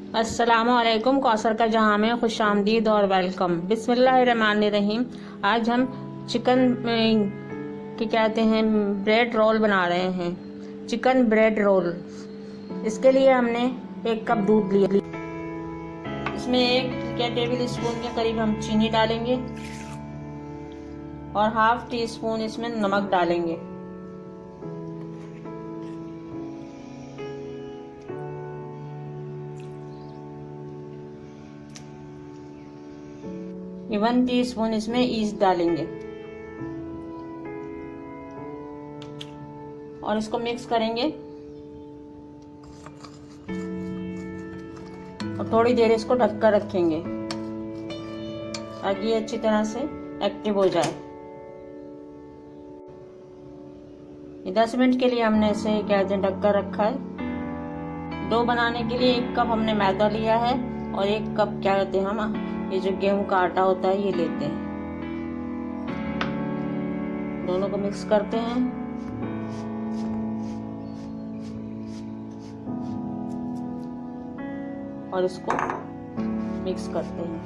अस्सलामुअलैकुम। कौसर का जहाँ में खुशामदीद और वेलकम। बिस्मिल्लाहिर्रहमानिर्रहीम। आज हम चिकन के कहते हैं ब्रेड रोल बना रहे हैं। Chicken bread roll. इसके लिए हमने 1 कप दूध लिया। इसमें 1 टेबल स्पून के करीब हम चीनी डालेंगे और ½ टी स्पून इसमें नमक डालेंगे। ये 1 टीस्पून इसमें ईस्ट डालेंगे और इसको मिक्स करेंगे और थोड़ी देर इसको ढककर रखेंगे ताकि ये अच्छी तरह से एक्टिव हो जाए। 10 मिनट के लिए हमने इसे ढककर रखा है। डो बनाने के लिए 1 कप हमने मैदा लिया है और 1 कप हम ये जो गेहूं का आटा होता है ये लेते हैं। दोनों को मिक्स करते हैं और इसको मिक्स करते हैं।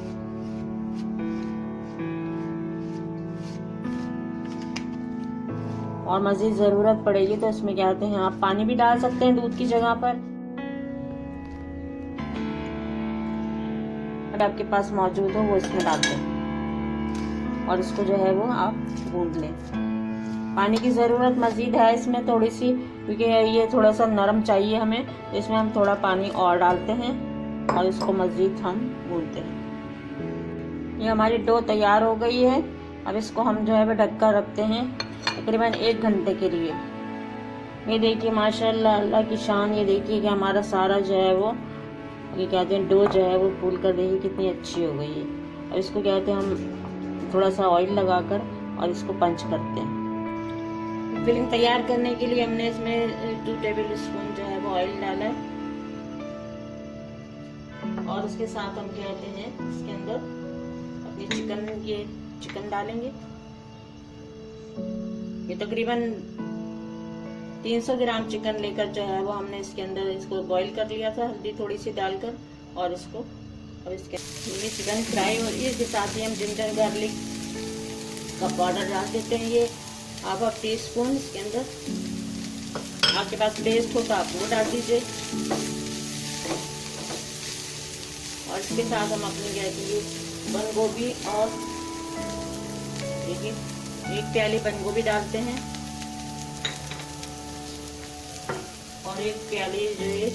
और मजीद जरूरत पड़ेगी तो इसमें आप पानी भी डाल सकते हैं दूध की जगह पर। अगर आपके पास मौजूद हो वो इसमें डाल दें और इसको वो आप गूंद लें। पानी की ज़रूरत मज़ीद है इसमें थोड़ी सी, क्योंकि ये थोड़ा सा नरम चाहिए हमें, तो इसमें हम थोड़ा पानी और डालते हैं और इसको मज़ीद हम गूंदते हैं। ये हमारी डो तैयार हो गई है। अब इसको हम ढक कर रखते हैं तकरीबन 1 घंटे के लिए। ये देखिए माशाल्लाह अल्लाह की शान। ये देखिए कि हमारा सारा वो डो वो फूल कर देखिए कितनी अच्छी हो गई है। अब इसको हम थोड़ा सा ऑयल लगाकर और इसको पंच करते हैं। फिलिंग तैयार करने के लिए हमने इसमें 2 टेबल स्पून वो ऑयल डाला है और उसके साथ हम इसके अंदर अपनी चिकन डालेंगे। ये तकरीबन 300 ग्राम चिकन लेकर वो हमने इसके अंदर इसको बॉईल कर लिया था हल्दी थोड़ी सी डालकर। और इसको अब इसके ये चिकन फ्राई हो रही है। इसके साथ ही हम जिंजर गार्लिक का पाउडर डाल देते हैं। ये ½ टी स्पून इसके अंदर आपके पास पेस्ट हो तो आप वो डाल दीजिए। और इसके साथ हम अपनी बंद गोभी और देखिए 1 प्याली बंद गोभी डालते हैं और 1 प्याली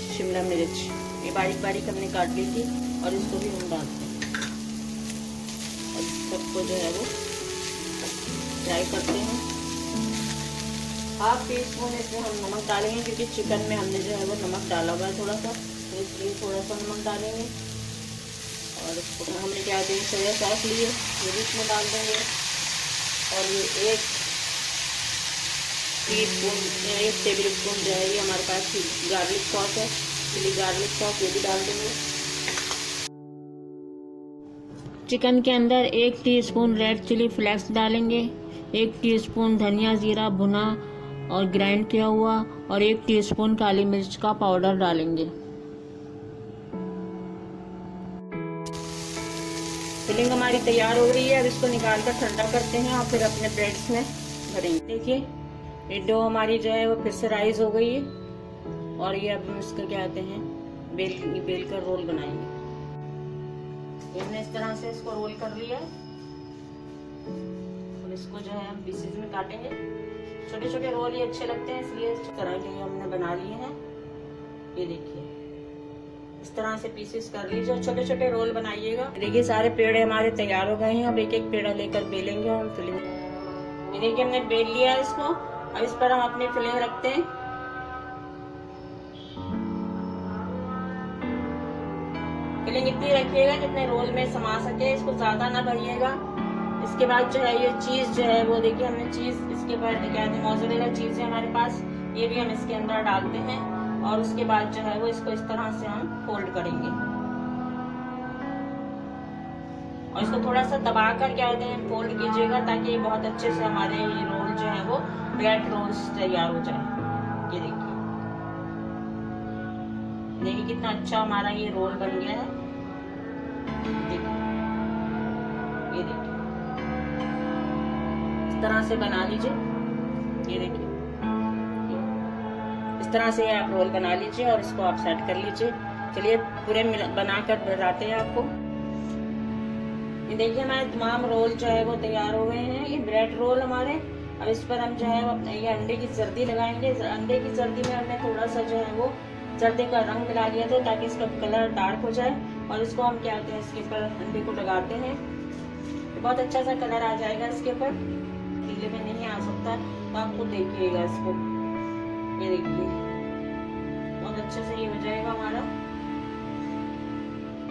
शिमला मिर्च ये बारीक बारीक हमने काट ली थी और इसको भी हम डालते हैं और सबको वो फ्राई करते हैं। ½ टी स्पून इसमें हम नमक डालेंगे, क्योंकि चिकन में हमने वो नमक डाला हुआ है थोड़ा सा, तो इसलिए थोड़ा सा नमक डालेंगे। और इसको हमने सोया सॉस लिए ये भी इसमें डाल देंगे और ये 1 टेबल स्पून ये हमारे पास गार्लिक सॉस है, चिली गार्लिक सॉस ये भी डाल देंगे। चिकन के अंदर 1 टीस्पून रेड चिली फ्लेक्स डालेंगे, 1 टीस्पून धनिया जीरा भुना और ग्राइंड किया हुआ और 1 टीस्पून काली मिर्च का पाउडर डालेंगे। फिलिंग हमारी तैयार हो रही है। अब इसको निकाल कर ठंडा करते हैं और फिर अपने ब्रेड्स में भरेंगे। देखिए ये डो हमारी वो फिर से राइज हो गई है और ये अब हम इसको बेल कर रोल बनाएंगे। हमने इस तरह से इसको रोल कर लिया और इसको हम पीसेस में काटेंगे। छोटे छोटे रोल ही अच्छे लगते हैं, इसलिए इस तरह के हमने बना लिए हैं। ये देखिए इस तरह से पीसेस कर लीजिए और छोटे छोटे रोल बनाइएगा। देखिए सारे पेड़े हमारे तैयार हो गए हैं। अब 1 पेड़ा लेकर बेलेंगे हम फिलिंग। ये देखिए हमने बेल लिया है इसको। अब इस पर हम अपनी फिलिंग रखते हैं। फिलिंग इतनी रखिएगा जितने रोल में समा सके, इसको ज्यादा ना भरिएगा। इसके बाद ये चीज वो देखिए हमने चीज इसके बाद मोज़रेला चीज है हमारे पास, ये भी हम इसके अंदर डालते हैं और उसके बाद वो इसको इस तरह से हम फोल्ड करेंगे और इसको थोड़ा सा दबाकर फोल्ड कीजिएगा ताकि ये बहुत अच्छे से हमारे ये रोल वो ब्रेड रोल्स तैयार हो जाए। ये देखिए देखिए कितना अच्छा हमारा ये रोल बन गया है। देखिए, ये देखिए इस तरह से बना लीजिए। ये देखिए इस तरह से आप रोल बना लीजिए और इसको आप सेट कर लीजिए। चलिए पूरे बनाकर बताते हैं आपको। ये देखिए हमारे तमाम रोल जो है वो तैयार हो गए हैं। ये ब्रेड रोल हमारे। अब इस पर हम जो है अपने ये अंडे की जर्दी लगाएंगे। अंडे की जर्दी में हमने थोड़ा सा जो है वो जर्दे का रंग मिला दिया था ताकि इसका कलर डार्क हो जाए। और इसको हम क्या कहते हैं, इसके ऊपर अंडे को लगाते हैं। बहुत अच्छा सा कलर आ जाएगा इसके ऊपर। पतीले में नहीं आ सकता तो आप खुद देखिएगा इसको। ये देखिए बहुत अच्छे से ये हो जाएगा हमारा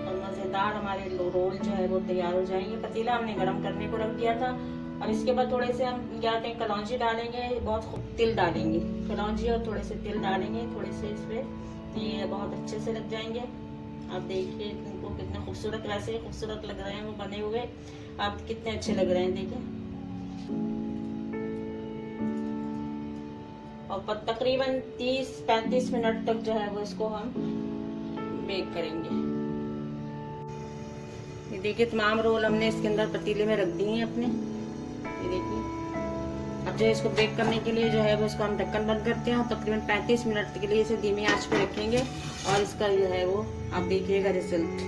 और मजेदार हमारे रोल जो है वो तैयार हो जाएंगे। पतीला हमने गर्म करने को रख दिया था। अब इसके बाद थोड़े से हम क्या कहते हैं कलौंजी डालेंगे, बहुत खूब तिल डालेंगे। कलौंजी और थोड़े से तिल डालेंगे थोड़े से इसमें, ये बहुत अच्छे से लग जाएंगे। आप देखिए इनको कितने खूबसूरत, वैसे खूबसूरत लग रहे हैं वो बने हुए। आप कितने अच्छे लग रहे हैं देखिए। और तकरीबन 30-35 मिनट तक जो है वो इसको हम बेक करेंगे। ये देखिए तमाम रोल हमने इसके अंदर पतीले में रख दिए हैं अपने। ये देखिए अब जो इसको बेक करने के लिए जो है वो इसको हम ढक्कन बंद करते हैं और तकरीबन 35 मिनट के लिए इसे धीमी आंच पे रखेंगे और इसका जो है वो आप देखिएगा रिजल्ट।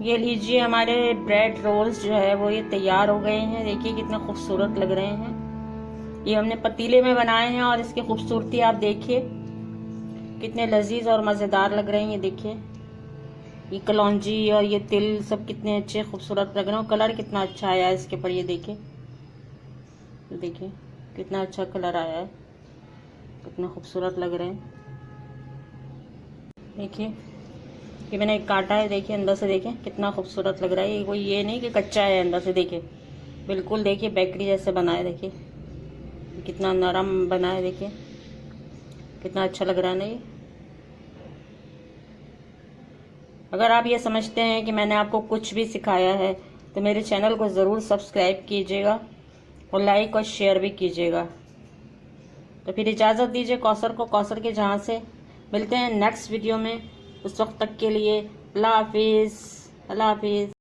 ये लीजिए हमारे ब्रेड रोल्स जो है वो ये तैयार हो गए हैं। देखिए कितना खूबसूरत लग रहे हैं। ये हमने पतीले में बनाए हैं और इसकी खूबसूरती आप देखिए कितने लजीज और मजेदार लग रहे हैं। ये देखिए ये कलौंजी और ये तिल सब कितने अच्छे खूबसूरत लग रहे हैं। कलर कितना अच्छा आया है इसके ऊपर। ये देखिए कितना अच्छा कलर आया है, कितना खूबसूरत लग रहे हैं। देखिए ये मैंने एक काटा है, देखिए अंदर से देखिए कितना खूबसूरत लग रहा है। ये कोई ये नहीं कि कच्चा है, अंदर से देखिए बिल्कुल देखिए बेकरी जैसे बना है। देखिए कितना नरम बना है, देखिए कितना अच्छा लग रहा है ना ये। अगर आप ये समझते हैं कि मैंने आपको कुछ भी सिखाया है तो मेरे चैनल को ज़रूर सब्सक्राइब कीजिएगा और लाइक और शेयर भी कीजिएगा। तो फिर इजाज़त दीजिए कौसर को, कौसर के जहाँ से मिलते हैं नेक्स्ट वीडियो में। उस वक्त तक के लिए अल्लाह हाफिज़।